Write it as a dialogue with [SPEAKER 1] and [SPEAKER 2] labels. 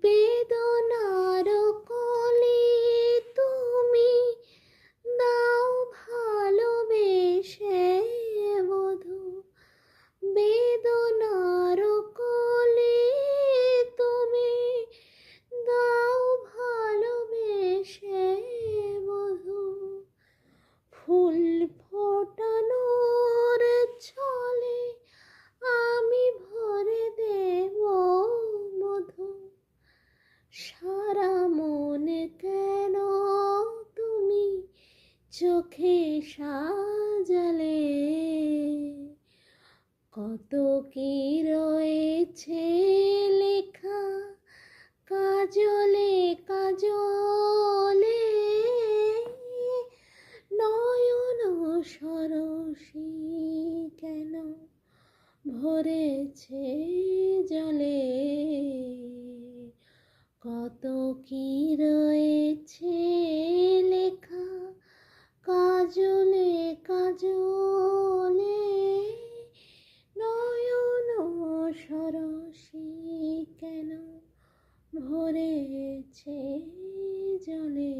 [SPEAKER 1] বেদনার কলি তুমি দাও ভালোবেসে বধূ, বেদনার কলি তুমি দাও ভালোবেসে বধূ। ফুল ফোটানোর ছলে আমি ভরে দেব মধু, সারা মনে কেন তুমি চোখে সাজালে? কত কি রয়েছে লেখা কাজলে কাজলে, নয়ন সরসী কেন ভরেছে জলে? কত কি রয়েছে লেখা কাজলে কাজলে, নয়ন সরসী কেন ভরেছে জলে?